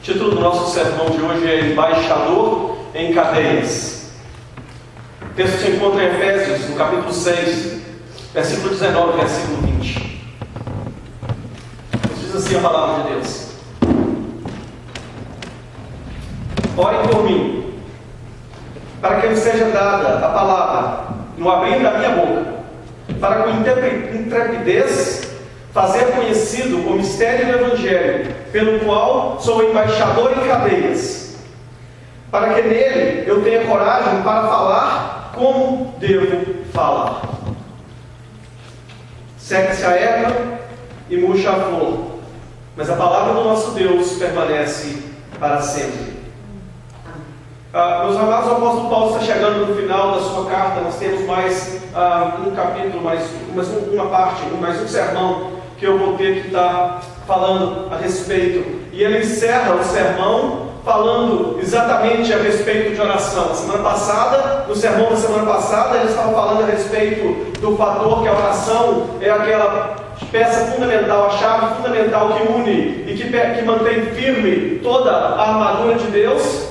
título do nosso sermão de hoje é Embaixador em Cadeias. O texto se encontra em Efésios, no capítulo 6, versículo 19 e versículo 20. Diz assim a palavra de Deus: Orem por mim, para que me seja dada a palavra no abrir da minha boca, para com intrepidez fazer conhecido o mistério do Evangelho, pelo qual sou embaixador em cadeias, para que nele eu tenha coragem para falar como devo falar. Seque-se a erva e murcha a flor, mas a palavra do nosso Deus permanece para sempre. Meus amados, o apóstolo Paulo está chegando no final da sua carta. Nós temos mais um capítulo, mais uma parte, mais um sermão que eu vou ter que estar falando a respeito. E ele encerra o sermão falando exatamente a respeito de oração. No sermão da semana passada, ele estava falando a respeito do fator que a oração é aquela peça fundamental, a chave fundamental que une e que mantém firme toda a armadura de Deus.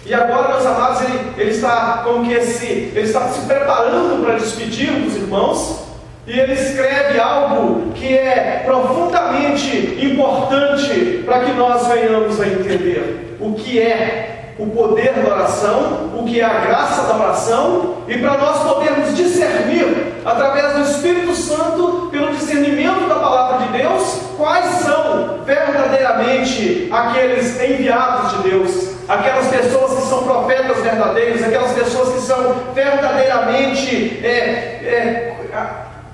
E agora, meus amados, ele está se preparando para despedir dos irmãos. E ele escreve algo que é profundamente importante para que nós venhamos a entender o que é o poder da oração, o que é a graça da oração, e para nós podermos discernir, através do Espírito Santo, pelo discernimento da palavra de Deus, quais são verdadeiramente aqueles enviados de Deus, aquelas pessoas que são profetas verdadeiros, aquelas pessoas que são verdadeiramente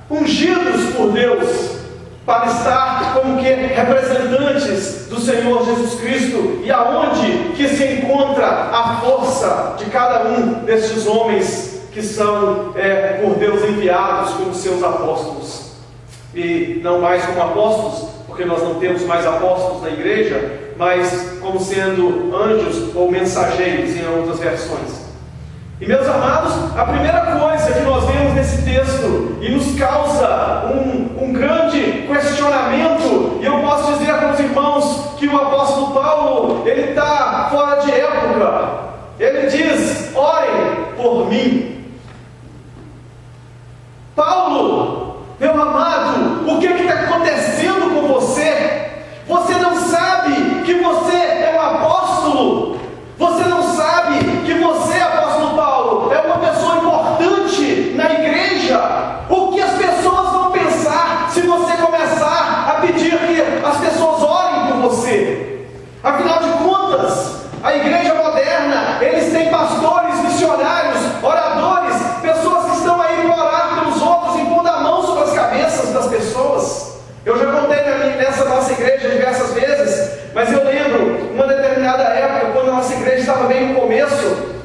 ungidos por Deus para estar como que representantes do Senhor Jesus Cristo, e aonde que se encontra a força de cada um destes homens que são por Deus enviados como seus apóstolos, e não mais como apóstolos, porque nós não temos mais apóstolos na igreja, mas como sendo anjos ou mensageiros em outras versões. E meus amados, a primeira coisa que nós vemos nesse texto e nos causa um grande questionamento, e eu posso dizer para os irmãos que o apóstolo Paulo, ele está fora de época. Ele diz: orem por mim. Paulo, meu amado, o que está acontecendo com você? Você não sabe que você é um apóstolo? Você não sabe que você, apóstolo Paulo, é uma pessoa importante na igreja? O que as pessoas vão pensar se você começar a pedir que as pessoas orem por você? Afinal de contas, a igreja moderna, eles têm pastores, missionários, oradores, pessoas que estão aí para orar pelos outros, impondo a mão sobre as cabeças das pessoas. Eu já contei nessa nossa igreja diversas vezes, mas eu lembro uma determinada época, quando a nossa igreja estava bem no começo,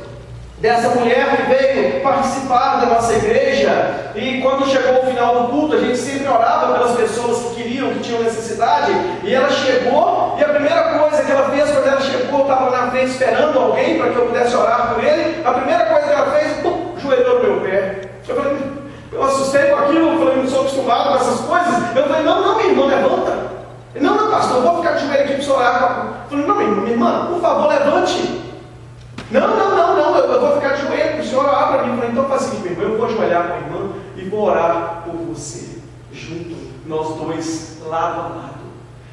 dessa mulher que veio participar da nossa igreja, e quando chegou o final do culto, a gente sempre orava pelas pessoas que queriam, que tinham necessidade, e ela chegou, e a primeira coisa que ela fez, quando ela chegou, eu estava na frente esperando alguém para que eu pudesse orar por ele, a primeira coisa que ela fez, joelhou no meu pé. Eu assustei com aquilo, eu falei, não sou acostumado com essas coisas. Eu falei, não, minha irmã, levanta. Não, pastor, eu vou ficar de joelho aqui para o senhor orar. Eu falei, não, minha irmã, por favor, levante. Não, eu vou ficar de joelho para o senhor orar para mim. Eu falei, então faz o seguinte, minha irmã, eu vou ajoelhar com a irmã e vou orar por você, junto, nós dois, lado a lado.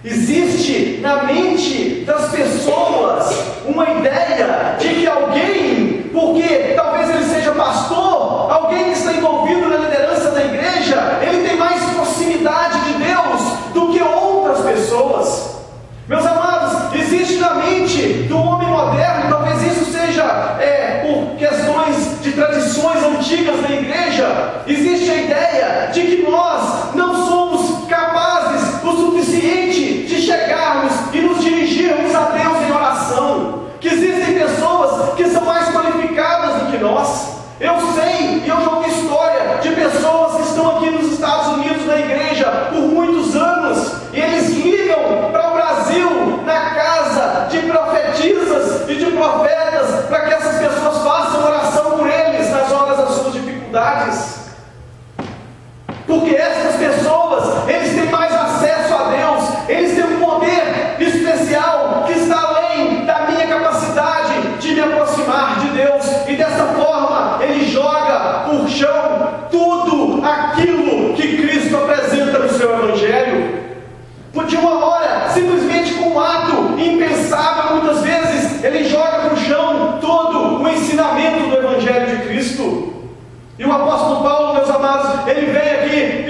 Existe na mente das pessoas uma ideia de que alguém, porque talvez ele seja pastor, alguém que está envolvido na liderança da igreja, ele tem mais proximidade de Deus do que outras pessoas. Meus amados, existe na mente do homem moderno, talvez isso seja por questões de tradições antigas da igreja, existe a ideia de que nós não somos capazes o suficiente de chegarmos e nos dirigirmos a Deus em oração, que existem pessoas que são mais qualificadas do que nós. Eu sei, e eu já ouvi história de pessoas que estão aqui nos Estados Unidos na igreja por muitos anos, e eles ligam para o Brasil na casa de profetisas e de profetas para que essas pessoas façam oração por eles nas horas das suas dificuldades.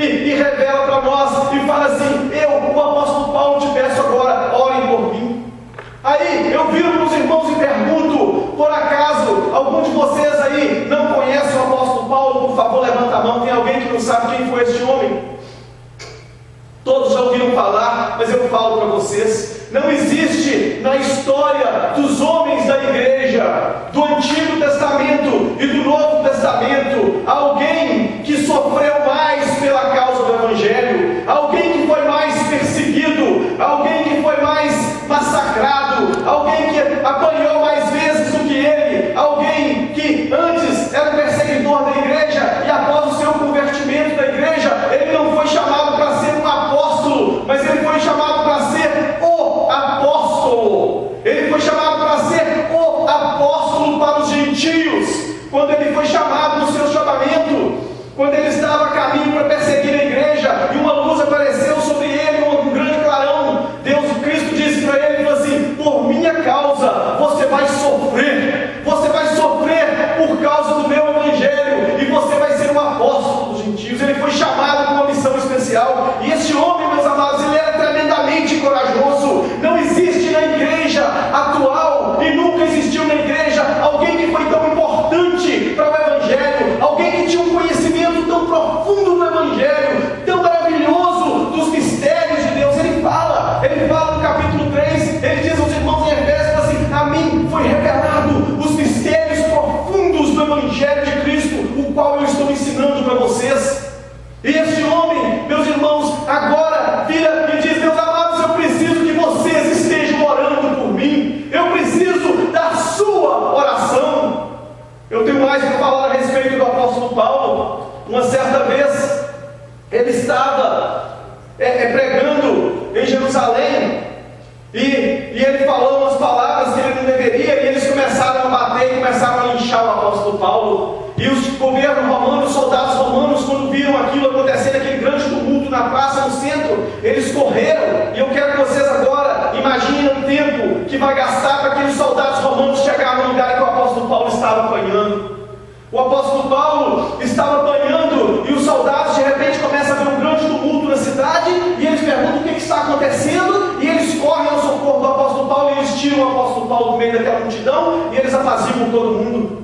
e revela para nós e fala assim: eu, o apóstolo Paulo, te peço agora, orem por mim. Aí eu viro para os irmãos e pergunto: por acaso algum de vocês aí não conhece o apóstolo Paulo? Por favor, levanta a mão. Tem alguém que não sabe quem foi este homem? Todos já ouviram falar, mas eu falo para vocês: não existe na história dos homens da igreja, do Antigo Testamento e do Novo Testamento, alguém que sofreu mais pela causa do Evangelho, alguém que foi mais perseguido, alguém que foi mais massacrado, alguém que apanhou mais vezes do que ele, alguém que antes era perseguidor da igreja e após o seu convertimento da igreja, ele não foi chamado para ser um apóstolo, mas ele foi chamado para ser o apóstolo. Ele foi chamado para ser o apóstolo para os gentios. Quando ele foi chamado no seu chamamento, quando ele estava a caminho para perseguir a igreja, e uma luz apareceu sobre ele, um grande clarão, Cristo disse para ele, falou assim: por minha causa você vai sofrer por causa do meu evangelho, e você vai ser um apóstolo dos gentios. Ele foi chamado com uma missão especial, e esse homem, meus amados, ele era tremendamente corajoso. Não existe na igreja atual, e nunca existiu na igreja, alguém que foi tão importante para o evangelho, alguém que tinha um conhecimento tão profundo do evangelho, tão maravilhoso dos mistérios de Deus. Ele fala no capítulo 3, ele diz aos irmãos em Efésios assim: a mim foi revelado os mistérios profundos do evangelho de Cristo, o qual eu estou ensinando para vocês. E este homem, meus irmãos, agora vira e diz: meus amados, eu preciso que vocês estejam orando por mim, eu preciso da sua oração. Eu tenho mais para falar a respeito do apóstolo Paulo. Uma certa vez ele estava pregando em Jerusalém, e ele falou umas palavras que ele não deveria, e eles começaram a bater, começaram a linchar o apóstolo Paulo. E os governos romanos, os soldados romanos, quando viram aquilo acontecendo, aquele grande tumulto na praça, no centro, eles correram. E eu quero que vocês agora imaginem o tempo que vai gastar para aqueles soldados romanos chegar no lugar que o apóstolo Paulo estava apanhando. O apóstolo Paulo estava apanhando, e os soldados de repente começam a ver um grande tumulto na cidade, e eles perguntam o que está acontecendo, e eles correm ao socorro do apóstolo Paulo, e eles tiram o apóstolo Paulo do meio daquela multidão, e eles apaziguam todo mundo.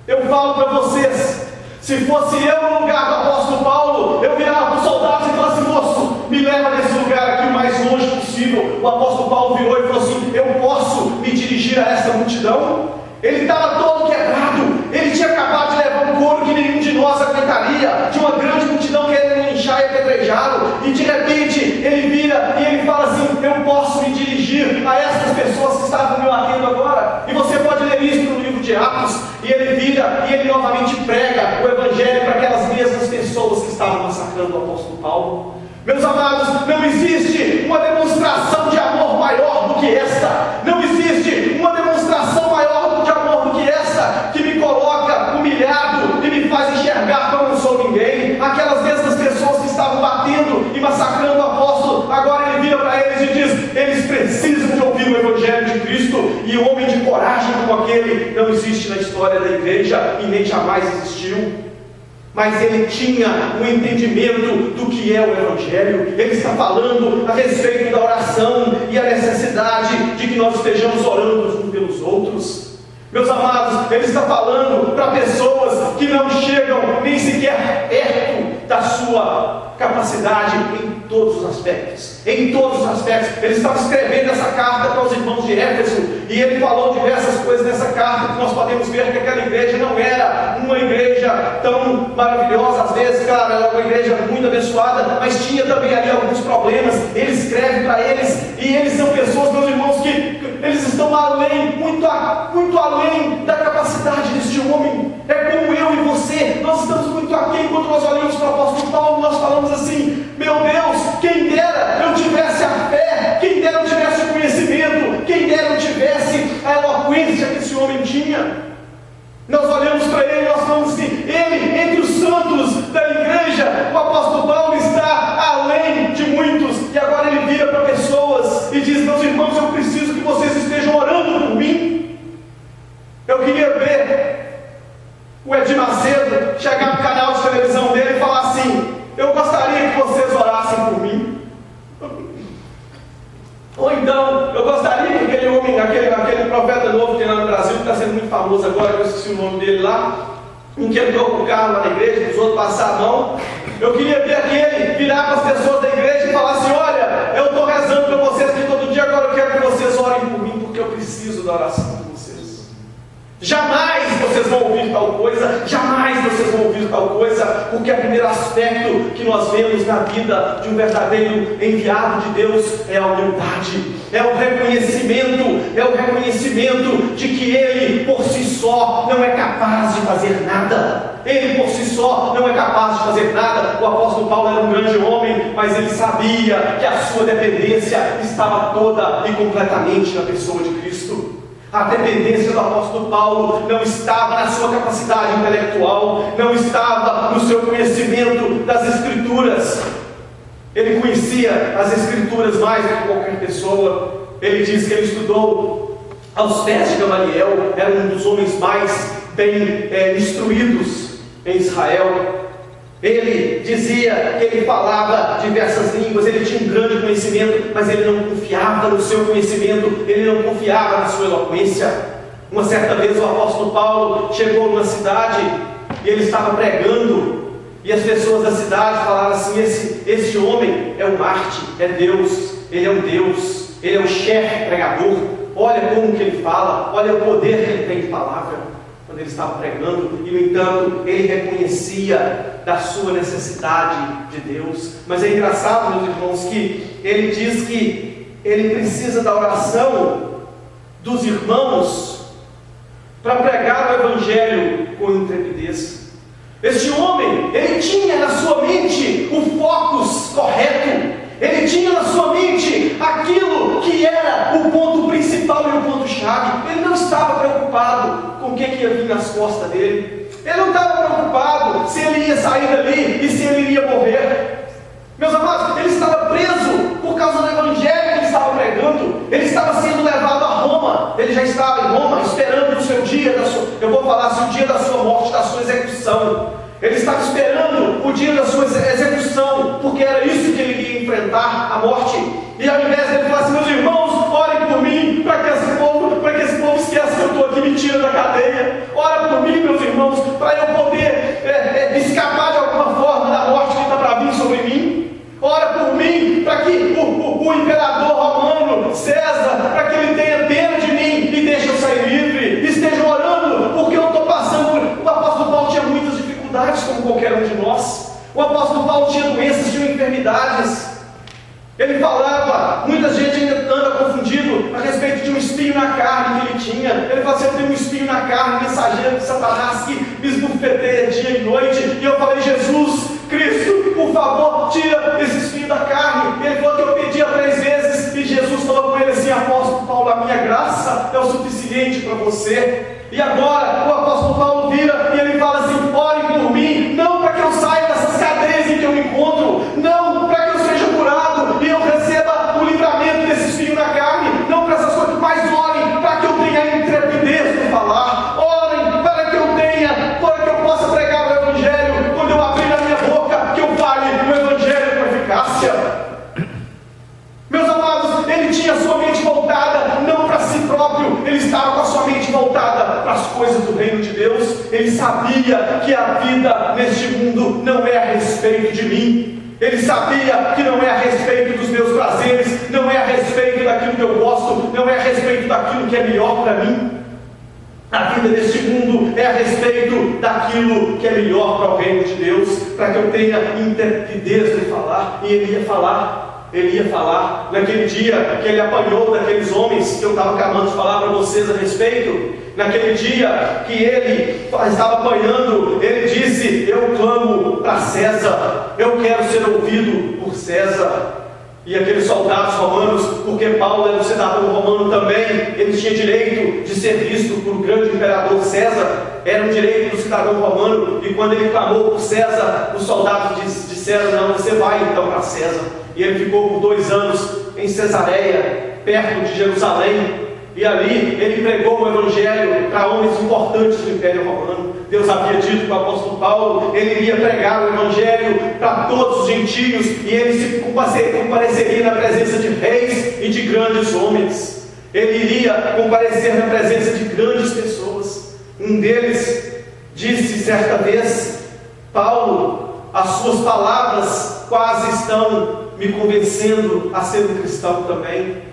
Eu falo para vocês, se fosse eu no lugar do apóstolo Paulo, eu virava para os soldados e falava assim: moço, me leva nesse lugar aqui o mais longe possível. O apóstolo Paulo virou e falou assim: eu posso me dirigir a essa multidão? Ele estava todo quebrado, ele tinha acabado de levar um couro que nenhum de nós aguentaria, de uma grande multidão querendo linchar e apedrejá-lo, e de repente ele vira e ele fala assim: eu posso me dirigir a essas pessoas que estavam me batendo agora. E você pode ler isso no livro de Atos, e ele vira e ele novamente prega o evangelho para aquelas mesmas pessoas que estavam massacrando o apóstolo Paulo. Meus amados, não existe uma demonstração de amor maior do que esta. Não existe uma demonstração maior de amor do que esta, que me coloca humilhado e me faz enxergar que eu não sou ninguém. Aquelas mesmas pessoas que estavam batendo e massacrando o apóstolo, agora ele vira para eles e diz: eles precisam de ouvir o evangelho de Cristo. E um homem de coragem como aquele não existe na história da igreja, e nem jamais existiu. Mas ele tinha um entendimento do que é o evangelho. Ele está falando a respeito da oração e a necessidade de que nós estejamos orando uns pelos outros. Meus amados, ele está falando para pessoas que não chegam nem sequer perto da sua capacidade em todos os aspectos. Em todos os aspectos. Ele estava escrevendo essa carta para os irmãos de Éfeso, e ele falou diversas coisas nessa carta que nós podemos ver que aquela igreja não era uma igreja tão maravilhosa. Às vezes, claro, era uma igreja muito abençoada, mas tinha também ali alguns problemas. Ele escreve para eles, e eles são pessoas, meus irmãos, que eles estão além, muito além da capacidade deste homem. É como eu e você, nós estamos muito aquém. Quando nós olhamos para o apóstolo Paulo, nós falamos assim: meu Deus, quem dera eu tivesse a fé, quem dera eu tivesse o conhecimento, quem dera eu tivesse a eloquência que esse homem tinha. Nós olhamos para ele e nós falamos assim: ele, entre os santos da igreja, o apóstolo Paulo está além de muitos. E agora ele vira para pessoas e diz: meus irmãos, eu preciso que vocês estejam orando por mim. Eu queria ver o Edir Macedo chegar no canal de televisão dele e falar assim: eu gostaria eu gostaria que aquele homem, aquele profeta novo que tem lá no Brasil, que está sendo muito famoso agora, eu esqueci o nome dele lá, um que entrou com o carro lá na igreja, os outros passaram a mão. Eu queria ver aquele virar para as pessoas da igreja e falar assim: olha, eu estou rezando para vocês aqui todo dia, agora eu quero que vocês orem por mim, porque eu preciso da oração de vocês. Jamais vocês vão ouvir tal coisa, jamais vocês vão ouvir tal coisa, porque o primeiro aspecto que nós vemos na vida de um verdadeiro enviado de Deus é a humildade, é o reconhecimento de que ele por si só não é capaz de fazer nada. Ele por si só não é capaz de fazer nada. O apóstolo Paulo era um grande homem, mas ele sabia que a sua dependência estava toda e completamente na pessoa de Cristo. A dependência do apóstolo Paulo não estava na sua capacidade intelectual, não estava no seu conhecimento das Escrituras. Ele conhecia as Escrituras mais do que qualquer pessoa. Ele diz que ele estudou aos pés de Gamaliel, era um dos homens mais bem instruídos em Israel. Ele dizia que ele falava diversas línguas, ele tinha um grande conhecimento, mas ele não confiava no seu conhecimento, ele não confiava na sua eloquência. Uma certa vez o apóstolo Paulo chegou numa cidade e ele estava pregando, e as pessoas da cidade falaram assim: esse homem é um Marte, é Deus, ele é um Deus, ele é um chefe pregador, olha como que ele fala, olha o poder que ele tem de palavra. Quando ele estava pregando, e no entanto ele reconhecia da sua necessidade de Deus. Mas é engraçado, meus irmãos, que ele diz que ele precisa da oração dos irmãos para pregar o Evangelho com intrepidez. Este homem, ele tinha na sua mente o focus correto, ele tinha na sua mente aquilo que era o ponto principal e o ponto-chave. Ele não estava preocupado com o que ia vir nas costas dele, ele não estava preocupado se ele ia sair dali e se ele iria morrer. Meus amados, ele estava preso por causa do Evangelho que ele estava pregando. Ele estava sendo levado a Roma, ele já estava em Roma esperando o seu dia, eu vou falar assim, o dia da sua morte, da sua execução. Ele estava esperando o dia da sua execução, porque era isso que ele iria enfrentar, a morte. E ao invés de ele falar assim: meus irmãos, orem por mim, para que esse povo esqueça que eu estou aqui, me tira da cadeia. Ora por mim, meus irmãos, para eu poder escapar de alguma forma da morte que está para vir sobre mim. Ora por mim, para que o imperador romano, César, para que ele tenha pena de mim e deixe eu sair livre. Esteja orando, porque eu estou passando por... O apóstolo Paulo tinha muitas dificuldades, como qualquer um de nós. O apóstolo Paulo tinha doenças, tinha enfermidades. Ele falava, muita gente ainda anda confundido a respeito de um espinho na carne que ele tinha. Ele falava assim: eu tenho um espinho na carne, mensageiro de Satanás que me esbufeteia dia e noite. E eu falei: Jesus Cristo, por favor, tira esse espinho da carne. Ele falou que eu pedia 3 vezes, e Jesus falou com ele assim: apóstolo Paulo, a minha graça é o suficiente para você. E agora o apóstolo Paulo vira e ele fala assim: orem por mim, não para que eu saia dessas cadeias em que eu me encontro, não para que eu seja curado e eu receba o livramento desse espinho na carne, não para essas coisas, mas orem para que eu tenha a intrepidez de falar, orem para que eu possa pregar o Evangelho, quando eu abrir a minha boca, que eu fale o Evangelho com eficácia. Meus amados, ele tinha a sua mente voltada não para si próprio, ele estava com a sua mente voltada para as coisas do reino de Deus. Ele sabia que a vida neste mundo não é a respeito de mim, ele sabia que não é a respeito dos meus prazeres, não é a respeito daquilo que eu gosto, não é a respeito daquilo que é melhor para mim. A vida deste mundo é a respeito daquilo que é melhor para o reino de Deus, para que eu tenha intrepidez de falar. E ele ia falar naquele dia que ele apanhou daqueles homens que eu estava acabando de falar para vocês a respeito. Naquele dia que ele estava apanhando, ele disse: eu clamo para César, eu quero ser ouvido por César. E aqueles soldados romanos, porque Paulo era um cidadão romano também, ele tinha direito de ser visto por grande imperador César, era um direito do cidadão romano. E quando ele clamou por César, os soldados disseram: não, você vai então para César. E ele ficou por 2 anos em Cesareia, perto de Jerusalém. e ali ele pregou o Evangelho para homens importantes do Império Romano. Deus havia dito para o apóstolo Paulo, ele iria pregar o Evangelho para todos os gentios, e ele se compareceria na presença de reis e de grandes homens. Ele iria comparecer na presença de grandes pessoas. Um deles disse certa vez: Paulo, as suas palavras quase estão me convencendo a ser um cristão também.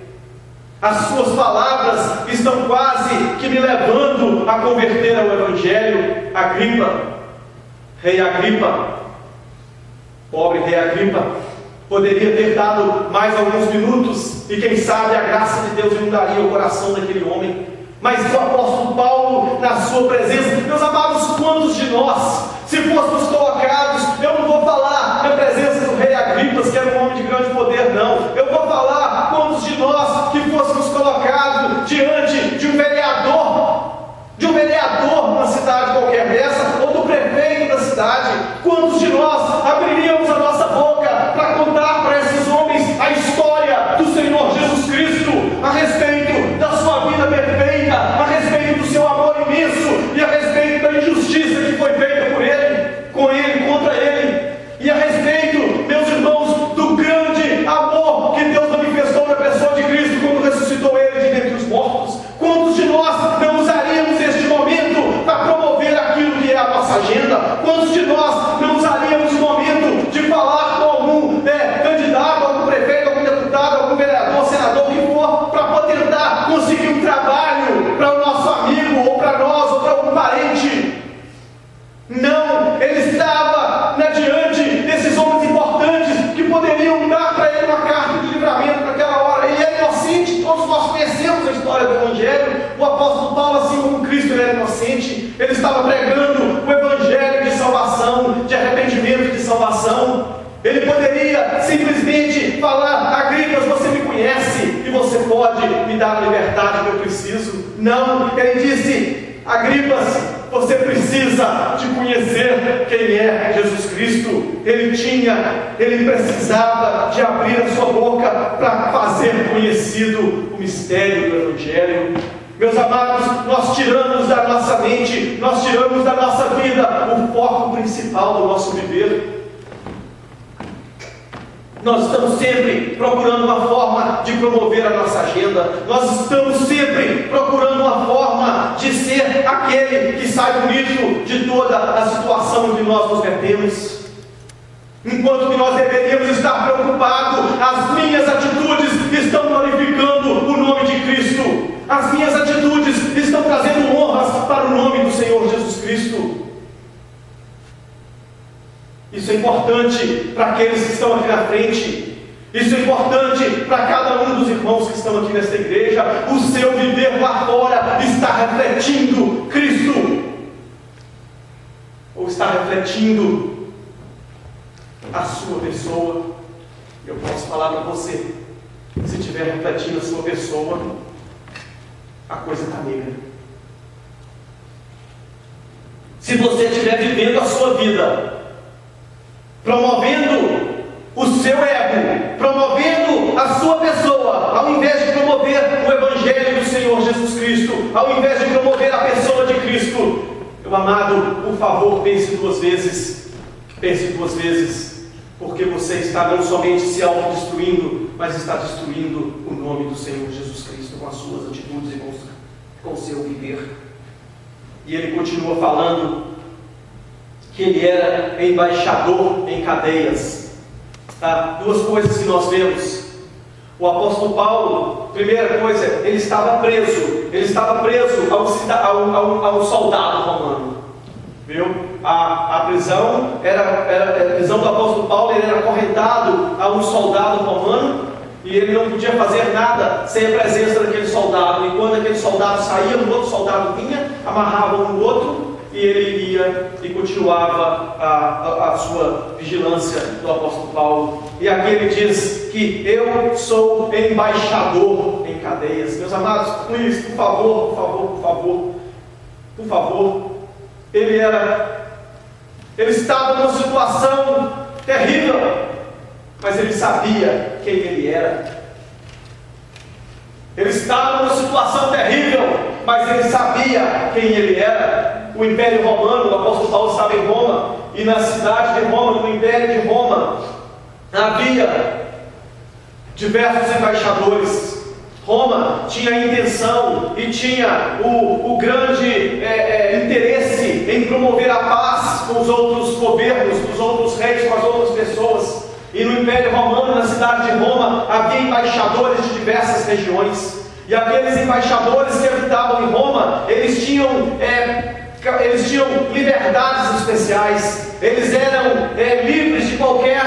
As suas palavras estão quase que me levando a converter ao Evangelho. Agripa, rei Agripa, pobre rei Agripa, poderia ter dado mais alguns minutos, e quem sabe a graça de Deus inundaria o coração daquele homem. Mas o apóstolo Paulo, na sua presença, meus amados, quantos de nós, se fôssemos colocados, eu não vou falar na presença do rei Agripas, que era um homem de grande poder, não. Eu vou falar quantos de nós que fôssemos colocados diante de um vereador numa cidade qualquer dessa, ou do prefeito da cidade. Quantos de nós abriríamos a nossa boca para contar para esses homens a história do Senhor Jesus Cristo, a respeito da sua vida perfeita, a respeito do seu amor imenso, e a respeito da injustiça que foi feita por ele, com ele, contra ele, e a respeito, meus irmãos, do grande amor que Deus manifestou na pessoa de Cristo quando ressuscitou ele de dentre os mortos? Quantos de nós não usaríamos este momento para promover aquilo que é a nossa agenda? Quantos de nós não usaríamos o momento de falar com algum candidato, algum prefeito, algum deputado, algum vereador, senador, o que for, para tentar conseguir um trabalho para o nosso amigo, ou para nós, ou para algum parente? Não, ele estava diante desses homens importantes que poderiam dar para ele uma carta de livramento naquela hora. Ele era inocente, todos nós conhecemos a história do Evangelho. O apóstolo Paulo, assim como Cristo, ele era inocente. Ele estava pregando o Evangelho de salvação, de arrependimento, de salvação. Ele poderia simplesmente falar: Agripas, você me conhece e você pode me dar a liberdade que eu preciso. Não, ele disse: Agripas, você precisa de conhecer quem é Jesus Cristo. Ele precisava de abrir a sua boca para fazer conhecido o mistério do Evangelho. Meus amados, nós tiramos da nossa mente, nós tiramos da nossa vida o foco principal do nosso viver. Nós estamos sempre procurando uma forma de promover a nossa agenda. Nós estamos sempre procurando uma forma de ser aquele que sai bonito de toda a situação em que nós nos metemos. Enquanto que nós deveríamos estar preocupados, as minhas atitudes estão glorificando o nome de Cristo. As minhas atitudes estão trazendo honras para o nome do Senhor Jesus Cristo. Isso é importante para aqueles que estão aqui na frente. Isso é importante para cada um dos irmãos que estão aqui nesta igreja. O seu viver lá fora está refletindo Cristo? Ou está refletindo a sua pessoa? Eu posso falar para você, se estiver refletindo a sua pessoa, a coisa está negra. Se você estiver vivendo a sua vida promovendo o seu ego, promovendo a sua pessoa, ao invés de promover o Evangelho do Senhor Jesus Cristo, ao invés de promover a pessoa de Cristo, meu amado, por favor, pense duas vezes, porque você está não somente se autodestruindo, mas está destruindo o nome do Senhor Jesus Cristo com as suas atitudes e com o seu viver. E ele continua falando que ele era embaixador em cadeias. Duas coisas que nós vemos. O apóstolo Paulo, primeira coisa, ele estava preso a um soldado romano. Viu? A prisão era a prisão do apóstolo Paulo. Ele era acorrentado a um soldado romano, e ele não podia fazer nada sem a presença daquele soldado. E quando aquele soldado saía, um outro soldado vinha, amarrava um no outro, e ele ia e continuava a sua vigilância do apóstolo Paulo. E aqui ele diz que eu sou embaixador em cadeias. Meus amados, please, por favor. Ele estava numa situação terrível, mas ele sabia quem ele era. Ele estava numa situação terrível, mas ele sabia quem ele era. O Império Romano, o apóstolo Paulo estava em Roma, e na cidade de Roma, no Império de Roma, havia diversos embaixadores. Roma tinha a intenção e tinha o grande interesse em promover a paz com os outros governos, com os outros reis, com as outras pessoas. E no Império Romano, na cidade de Roma, havia embaixadores de diversas regiões. E aqueles embaixadores que habitavam em Roma, eles tinham liberdades especiais. Eles eram livres de qualquer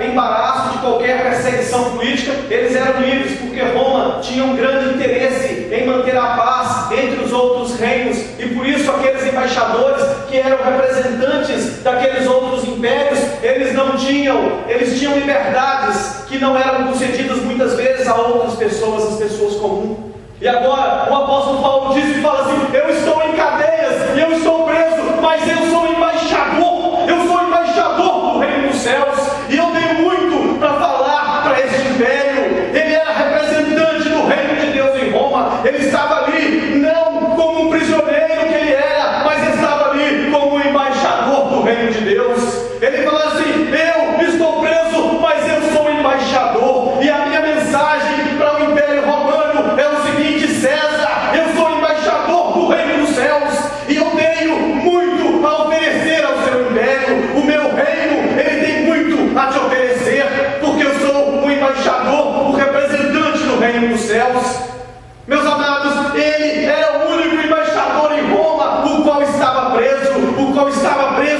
embaraço, de qualquer perseguição política. Eles eram livres porque Roma tinha um grande interesse em manter a paz entre os outros reinos. E por isso aqueles embaixadores que eram representantes daqueles outros impérios, eles tinham liberdades que não eram concedidas muitas vezes a outras pessoas, as pessoas comuns. E agora o apóstolo Paulo diz e fala assim: eu estou em cadeias e eu estou preso, mas eu sou embaixador do reino dos céus, e eu tenho muito para falar para este império. Ele era representante do reino de Deus em Roma. Ele estava ali não como um prisioneiro que ele era, mas estava ali como um embaixador do reino de Deus. Ele fala assim: eu estou preso, mas eu sou embaixador. E a minha mensagem para o Império Romano é o seguinte: César, eu sou embaixador do reino dos céus, e eu tenho muito a oferecer ao seu império. O meu reino, ele tem muito a te oferecer, porque eu sou um embaixador, o representante do reino dos céus. Meus amados, ele era o único embaixador em Roma, o qual estava preso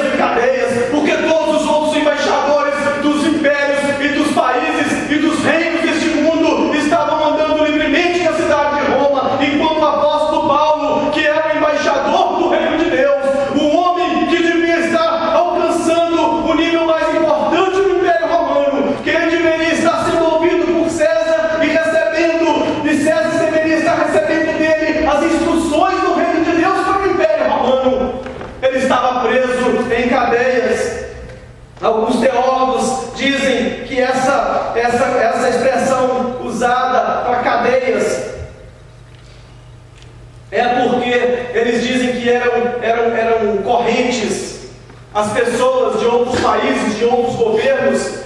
em cadeias, porque todos os outros embaixadores dos impérios e dos países e dos reinos deste mundo estavam andando livremente na cidade de Roma, enquanto o apóstolo Paulo, que era o embaixador do reino de Deus, o homem que devia estar alcançando o nível mais importante do Império Romano, que ele deveria estar sendo ouvido por César e César deveria estar recebendo dele as instruções do reino de Deus para o Império Romano. Ele estava preso em cadeias. Alguns teólogos dizem que essa expressão usada para cadeias é porque eles dizem que eram correntes. As pessoas de outros países, de outros governos,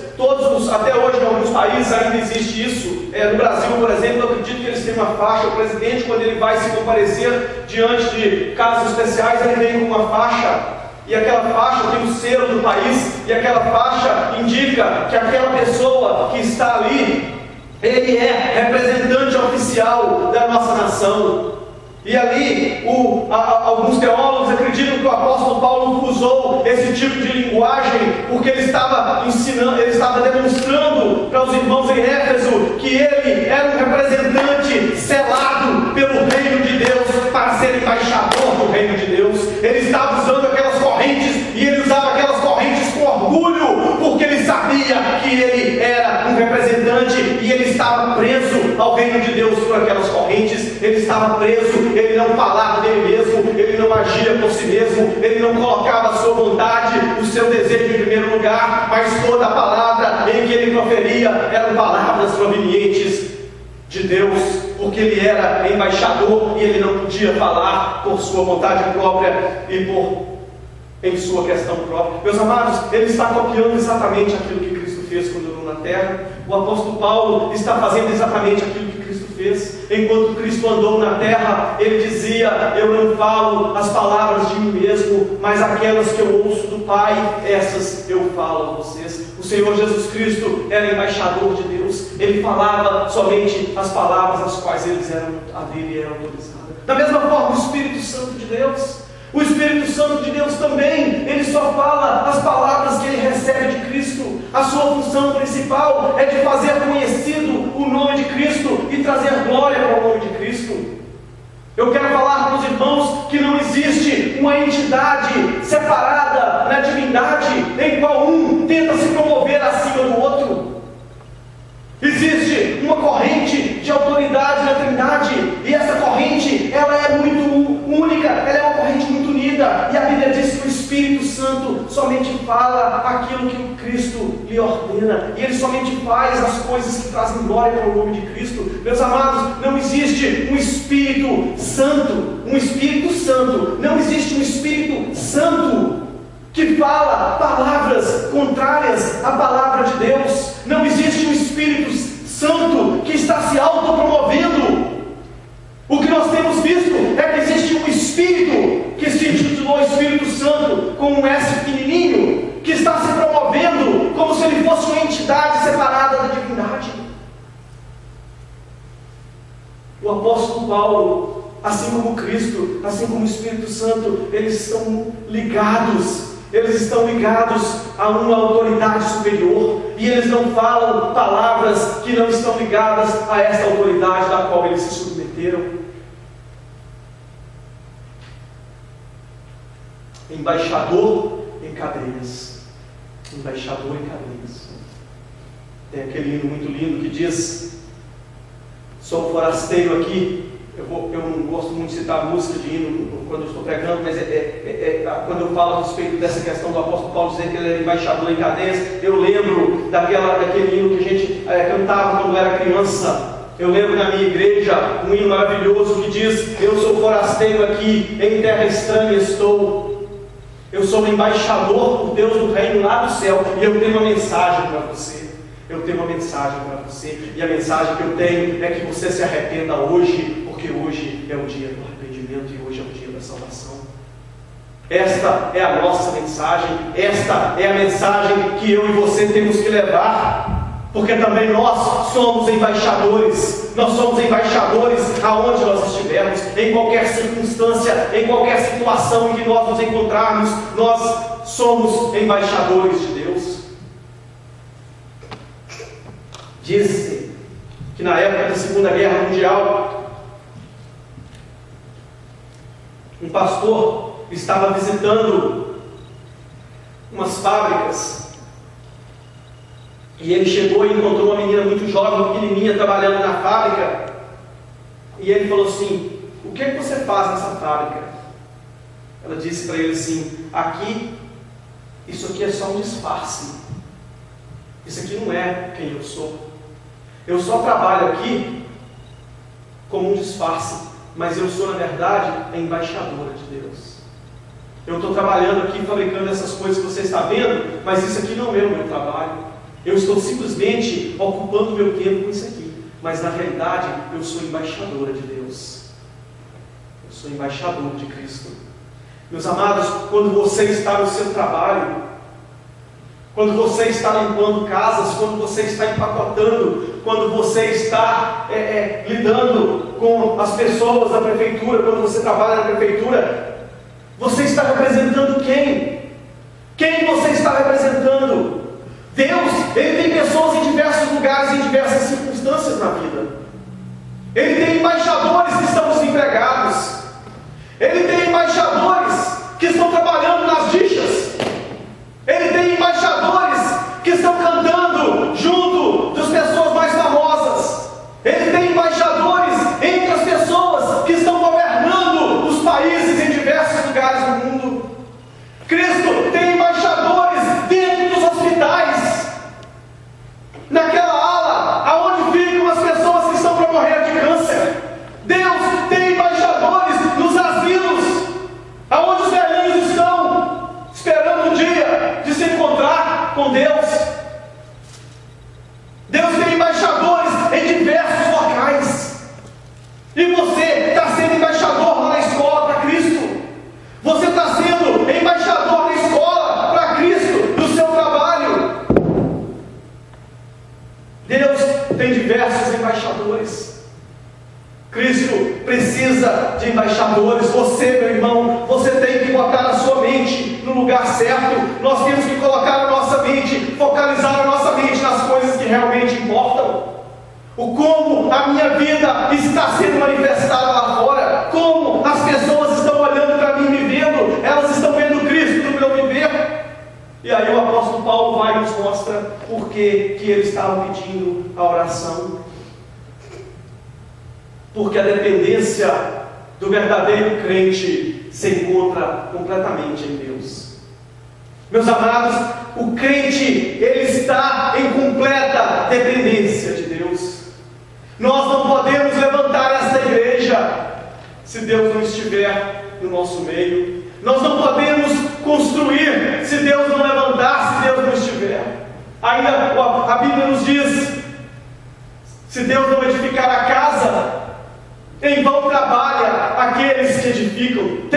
até hoje em alguns países ainda existe isso. No Brasil, por exemplo, eu acredito que eles têm uma faixa. O presidente, quando ele vai se comparecer diante de casos especiais, ele vem com uma faixa. E aquela faixa tem o selo do país, e aquela faixa indica que aquela pessoa que está ali, ele é representante oficial da nossa nação. E ali, alguns teólogos acreditam que o apóstolo Paulo usou esse tipo de linguagem porque ele estava demonstrando para os irmãos em Éfeso que ele era um representante selado pelo reino de Deus para ser embaixador do reino de Deus. Ele estava usando aquelas correntes, e ele usava aquelas correntes com orgulho, porque ele sabia que ele era um representante e ele estava preso ao reino de Deus por aquelas correntes. Ele estava preso. Ele não falava dele mesmo, ele não agia por si mesmo, ele não colocava a sua vontade, o seu desejo em primeiro lugar, mas toda a palavra em que ele proferia eram palavras provenientes de Deus, porque ele era embaixador e ele não podia falar por sua vontade própria e em sua questão própria. Meus amados, ele está copiando exatamente aquilo que Cristo fez quando andou na terra. O apóstolo Paulo está fazendo exatamente aquilo que Cristo fez. Enquanto Cristo andou na terra, ele dizia: eu não falo as palavras de mim mesmo, mas aquelas que eu ouço do Pai, essas eu falo a vocês. O Senhor Jesus Cristo era embaixador de Deus. Ele falava somente as palavras as quais a dele eram autorizadas. Da mesma forma, o Espírito Santo de Deus, o Espírito Santo de Deus também, ele só fala as palavras que ele recebe de Cristo. A sua função principal é de fazer conhecido o nome de Cristo e trazer glória para o nome de Cristo. Eu quero falar para os irmãos que não existe uma entidade separada na divindade em qual um tenta se promover acima do outro. Existe uma corrente de autoridade na Trindade, e essa corrente, ela é muito única, ela é uma corrente muito unida, e a Bíblia diz que o Espírito Santo somente fala aquilo que o Cristo lhe Ele ordena, e Ele somente faz as coisas que trazem glória para o nome de Cristo. Meus amados, não existe um Espírito Santo, não existe um Espírito Santo que fala palavras contrárias à palavra de Deus. Não existe um Espírito Santo que está se autopromovendo. O que nós temos visto é que existe um Espírito que se intitulou Espírito Santo com um S pequenininho, que está se promovendo como se ele fosse uma entidade separada da divindade. O apóstolo Paulo, assim como Cristo, assim como o Espírito Santo, eles estão ligados a uma autoridade superior, e eles não falam palavras que não estão ligadas a esta autoridade da qual eles se submeteram. Embaixador em cadeias. Embaixador em cadeias. Tem aquele hino muito lindo que diz: sou forasteiro aqui. Eu não gosto muito de citar música de hino quando eu estou pregando, mas quando eu falo a respeito dessa questão do apóstolo Paulo dizer que ele era embaixador em cadeias, eu lembro daquele hino que a gente cantava quando era criança. Eu lembro na minha igreja um hino maravilhoso que diz: eu sou forasteiro aqui, em terra estranha estou. Eu sou um embaixador por Deus do reino lá do céu, e eu tenho uma mensagem para você. E a mensagem que eu tenho é que você se arrependa hoje, porque hoje é o dia do arrependimento e hoje é o dia da salvação. Esta é a nossa mensagem, esta é a mensagem que eu e você temos que levar, porque também nós somos embaixadores. Nós somos embaixadores aonde nós estivermos, em qualquer circunstância, em qualquer situação em que nós nos encontrarmos, nós somos embaixadores de Deus. Diz-se que na época da Segunda Guerra Mundial, um pastor estava visitando umas fábricas, e ele chegou e encontrou uma menina muito jovem, pequenininha, trabalhando na fábrica, e ele falou assim: o que é que você faz nessa fábrica? Ela disse para ele assim: isso aqui é só um disfarce, isso aqui não é quem eu sou. Eu só trabalho aqui como um disfarce, mas eu sou, na verdade, a embaixadora de Deus. Eu estou trabalhando aqui, fabricando essas coisas que você está vendo, mas isso aqui não é o meu trabalho. Eu estou simplesmente ocupando meu tempo com isso aqui, mas na realidade eu sou embaixadora de Deus. Eu sou embaixador de Cristo. Meus amados, quando você está no seu trabalho, quando você está limpando casas, quando você está empacotando, quando você está lidando com as pessoas da prefeitura, quando você trabalha na prefeitura, você está representando quem? Quem você está representando? Deus. Ele tem pessoas em diversos lugares, em diversas circunstâncias na vida. Ele tem embaixadores que estão desempregados. Ele tem embaixadores que estão trabalhando nas dixas. Ele tem embaixadores que estão cantando junto das pessoas mais famosas. Ele tem embaixadores entre as pessoas que estão governando os países em diversos lugares do mundo. Cristo tem embaixadores dentro dos hospitais, naquela ala aonde ficam as pessoas que estão para morrer de câncer. Deus tem embaixadores nos asilos, aonde os velhinhos estão esperando o dia de se encontrar com Deus. Deus tem embaixadores em diversos locais, e você está sendo embaixador lá na escola para Cristo. Você está sendo embaixador na escola para Cristo, no seu trabalho. Deus tem diversos embaixadores. Cristo precisa de embaixadores. Você, meu irmão, você tem que botar a sua mente no lugar certo. Nós temos que colocar a nossa mente, focalizar a nossa mente nas coisas que realmente importam. O como a minha vida está sendo manifestada lá fora, como as pessoas estão olhando para mim, me vendo, elas estão vendo Cristo no meu viver. E aí o apóstolo Paulo vai e nos mostra por que ele estava pedindo a oração. Porque a dependência do verdadeiro crente se encontra completamente em Deus. Meus amados, o crente, ele está em completa dependência de Deus. Nós não podemos levantar esta igreja se Deus não estiver no nosso meio. Nós não podemos construir se Deus não levantar, se Deus não estiver. Ainda a Bíblia nos diz: se Deus não edificar a casa, em vão trabalha aqueles que edificam.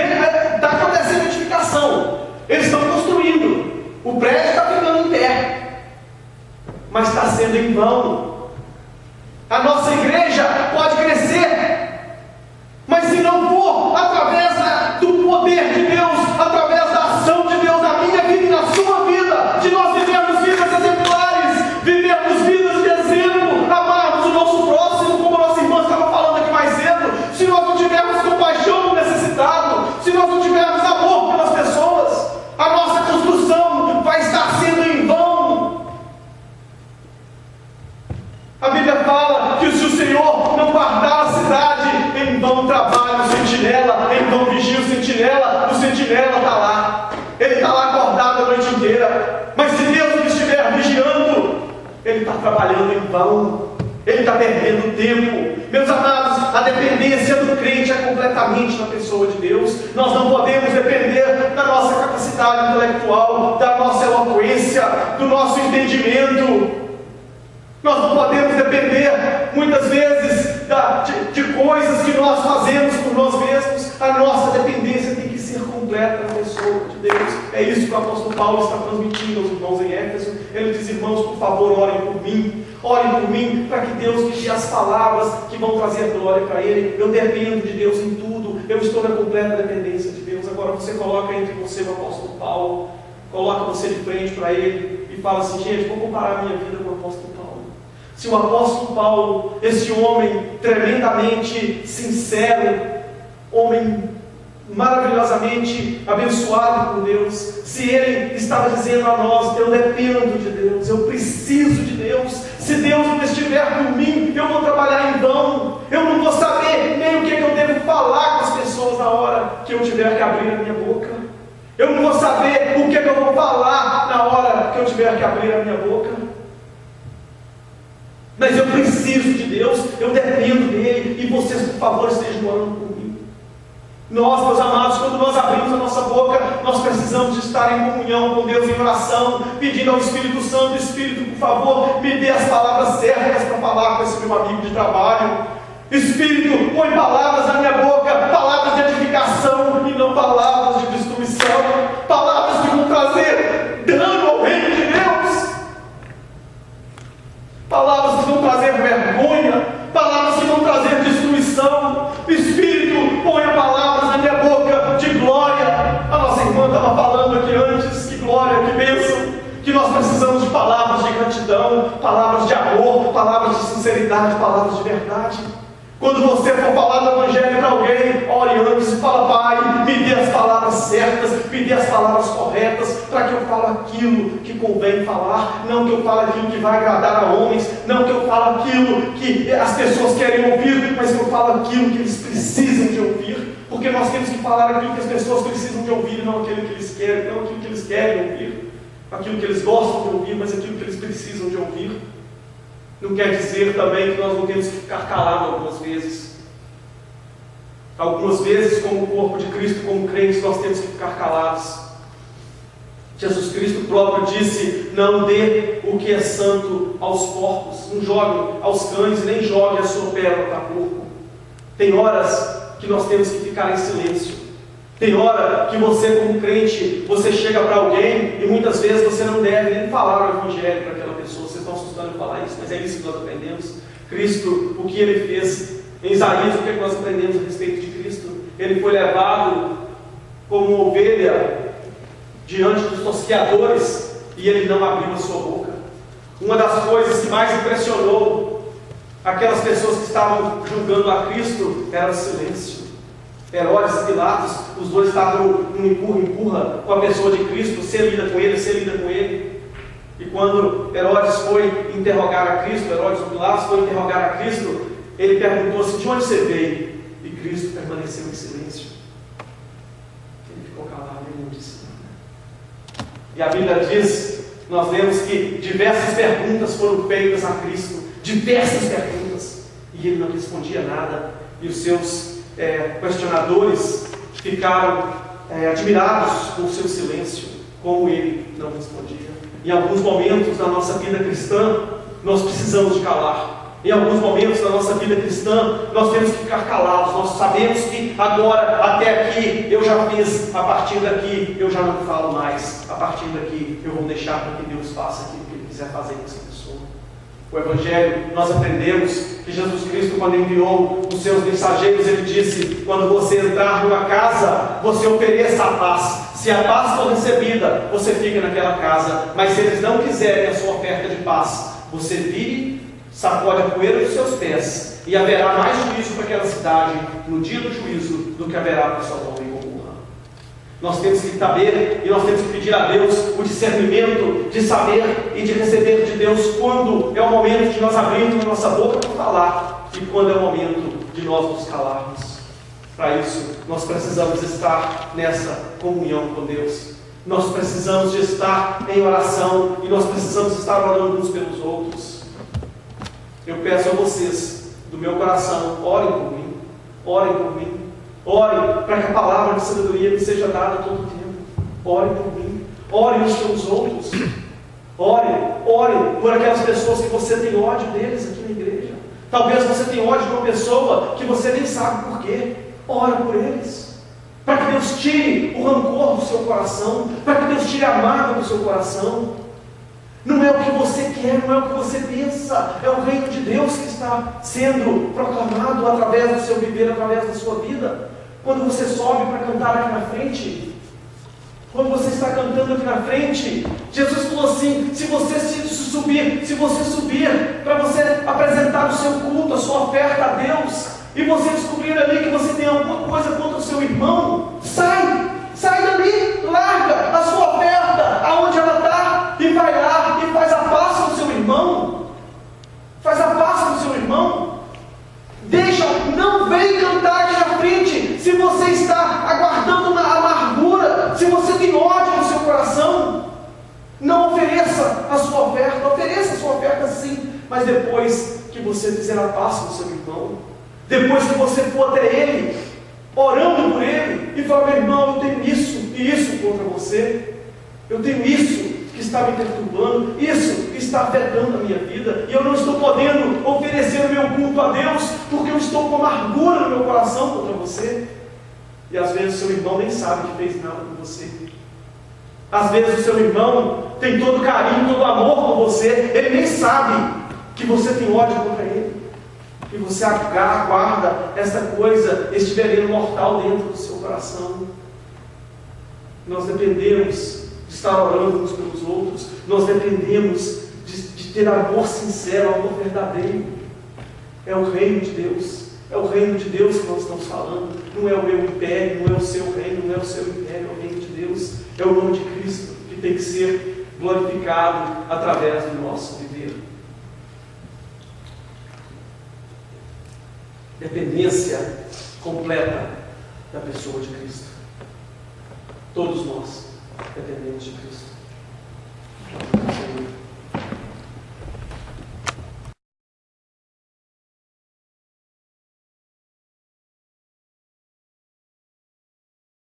Está acontecendo edificação, eles estão construindo, o prédio está ficando em pé, mas está sendo em vão. A nossa igreja pode crescer, mas se não for através do poder de Deus, através da ação de Deus na minha vida e na sua vida, de nós vivermos vidas exemplares, vivermos vidas de exemplo, amarmos o nosso próximo, como a nossa irmã estava falando aqui mais cedo, se nós não tivermos compaixão do necessitado, se nós não tivermos amor pelas pessoas, a nossa construção vai estar sendo em vão. A Bíblia fala que se o Senhor não guardar a cidade, em vão trabalha o sentinela, em vão vigia o sentinela está lá, ele está lá acordado a noite inteira. Mas se Deus não estiver vigiando, ele está trabalhando em vão, ele está perdendo tempo. Meus amados, a dependência do crente é completamente na pessoa de Deus. Nós não podemos depender da nossa capacidade intelectual, da nossa eloquência, do nosso entendimento. Nós não podemos depender, muitas vezes, de coisas que nós fazemos por nós mesmos. A nossa dependência tem que ser completa na pessoa de Deus. É isso que o apóstolo Paulo está transmitindo aos irmãos em Éfeso. Ele diz: irmãos, por favor, orem por mim, para que Deus me dê as palavras que vão trazer glória para Ele. Eu dependo de Deus em tudo, eu estou na completa dependência de Deus. Agora você coloca entre você o apóstolo Paulo, coloca você de frente para ele e fala assim: gente, vou comparar a minha vida com o apóstolo Paulo. Se o apóstolo Paulo, esse homem tremendamente sincero, homem maravilhosamente abençoado por Deus, se ele estava dizendo a nós: eu dependo de Deus, eu preciso de Deus, se Deus não estiver por mim, eu vou trabalhar em vão, eu não vou saber nem o que eu devo falar com as pessoas na hora que eu tiver que abrir a minha boca, eu não vou saber o que eu vou falar na hora que eu tiver que abrir a minha boca. Mas eu preciso de Deus, eu dependo dele, e vocês, por favor, estejam orando por mim. Nós, meus amados, quando nós abrimos a nossa boca, nós precisamos de estar em comunhão com Deus, em oração, pedindo ao Espírito Santo: Espírito, por favor, me dê as palavras certas para falar com esse meu amigo de trabalho. Espírito, põe palavras na minha boca, palavras de edificação e não palavras de destruição, palavras que vão trazer dano ao reino de Deus, palavras que vão trazer vergonha, palavras que vão trazer destruição. Espírito, ponha palavras na minha boca de glória. A nossa irmã estava falando aqui antes: que glória, que bênção, que nós precisamos de palavras de gratidão, palavras de amor, palavras de sinceridade, palavras de verdade. Quando você for falar do Evangelho para alguém, ore antes e fala: Pai, me dê as palavras certas, me dê as palavras corretas, para que eu fale aquilo que convém falar, não que eu fale aquilo que vai agradar a homens, não que eu fale aquilo que as pessoas querem ouvir, mas que eu fale aquilo que eles precisam de ouvir, porque nós temos que falar aquilo que as pessoas precisam de ouvir, não aquilo que eles querem, não aquilo que eles querem ouvir, aquilo que eles gostam de ouvir, mas aquilo que eles precisam de ouvir. Não quer dizer também que nós não temos que ficar calados algumas vezes. Algumas vezes, como corpo de Cristo, como crentes, nós temos que ficar calados. Jesus Cristo próprio disse: não dê o que é santo aos porcos, não jogue aos cães, nem jogue a sua pérola para porco. Tem horas que nós temos que ficar em silêncio. Tem hora que você, como crente, você chega para alguém e muitas vezes você não deve nem falar o Evangelho para aquela pessoa. Vocês estão assustando em falar isso, mas é isso que nós aprendemos. Cristo, o que Ele fez em Isaías, o que nós aprendemos a respeito de Cristo? Ele foi levado como ovelha diante dos tosqueadores e Ele não abriu a sua boca. Uma das coisas que mais impressionou aquelas pessoas que estavam julgando a Cristo era o silêncio. Herodes e Pilatos, os dois estavam num empurra com a pessoa de Cristo: você lida com ele, você lida com ele. E quando Herodes foi interrogar a Cristo, Herodes ou Pilatos foi interrogar a Cristo, ele perguntou assim: de onde você veio? E Cristo permaneceu em silêncio. Ele ficou calado e não disse nada. E a Bíblia diz nós vemos que diversas perguntas foram feitas a Cristo, diversas perguntas, e ele não respondia nada, e os seus questionadores ficaram admirados com o seu silêncio, como ele não respondia. Em alguns momentos da nossa vida cristã, nós precisamos de calar. Em alguns momentos da nossa vida cristã, nós temos que ficar calados. Nós sabemos que agora, até aqui, eu já fiz, a partir daqui, eu já não falo mais. A partir daqui, eu vou deixar para que Deus faça aquilo que Ele quiser fazer com essa pessoa. O Evangelho, nós aprendemos que Jesus Cristo, quando enviou os seus mensageiros, Ele disse: quando você entrar numa casa, você ofereça a paz. Se a paz for recebida, você fica naquela casa. Mas se eles não quiserem a sua oferta de paz, você vire, sacode a poeira dos seus pés, e haverá mais juízo para aquela cidade no dia do juízo do que haverá para Sodoma e Gomorra. Nós temos que saber e nós temos que pedir a Deus o discernimento de saber e de receber de Deus quando é o momento de nós abrirmos a nossa boca para falar e quando é o momento de nós nos calarmos. Para isso, nós precisamos estar nessa comunhão com Deus. Nós precisamos de estar em oração e nós precisamos estar orando uns pelos outros. Eu peço a vocês, do meu coração, orem por mim, orem por mim, orem para que a palavra de sabedoria me seja dada a todo tempo. Orem por mim, orem uns pelos outros, orem por aquelas pessoas que você tem ódio deles aqui na igreja. Talvez você tenha ódio de uma pessoa que você nem sabe por quê. Ore por eles, para que Deus tire o rancor do seu coração, para que Deus tire a mágoa do seu coração. Não é o que você quer, não é o que você pensa, é o reino de Deus que está sendo proclamado através do seu viver, através da sua vida. Quando você sobe para cantar aqui na frente, quando você está cantando aqui na frente, Jesus falou assim: se você subir para você apresentar o seu culto, a sua oferta a Deus, e você descobrir ali que você tem alguma coisa contra o seu irmão, sai dali, larga a sua oferta aonde ela está e vai lá e faz a paz com o seu irmão. Faz a paz com o seu irmão. Não vem cantar aqui na frente se você está aguardando uma amargura, se você tem ódio no seu coração. Não ofereça a sua oferta, ofereça a sua oferta sim, mas depois que você fizer a paz com o seu irmão, depois que você for até ele, orando por ele, e falar: meu irmão, eu tenho isso e isso contra você, eu tenho isso que está me perturbando, isso que está afetando a minha vida, e eu não estou podendo oferecer o meu culto a Deus, porque eu estou com amargura no meu coração contra você. E às vezes o seu irmão nem sabe que fez nada com você. Às vezes o seu irmão tem todo carinho, todo amor por você, ele nem sabe que você tem ódio contra ele. E você aguarda essa coisa, este veneno mortal dentro do seu coração. Nós dependemos de estar orando uns pelos outros. Nós dependemos de ter amor sincero, amor verdadeiro. É o reino de Deus. É o reino de Deus que nós estamos falando. Não é o meu império, não é o seu reino, não é o seu império, é o reino de Deus. É o nome de Cristo que tem que ser glorificado através do nosso viver. Dependência completa da pessoa de Cristo. Todos nós dependemos de Cristo.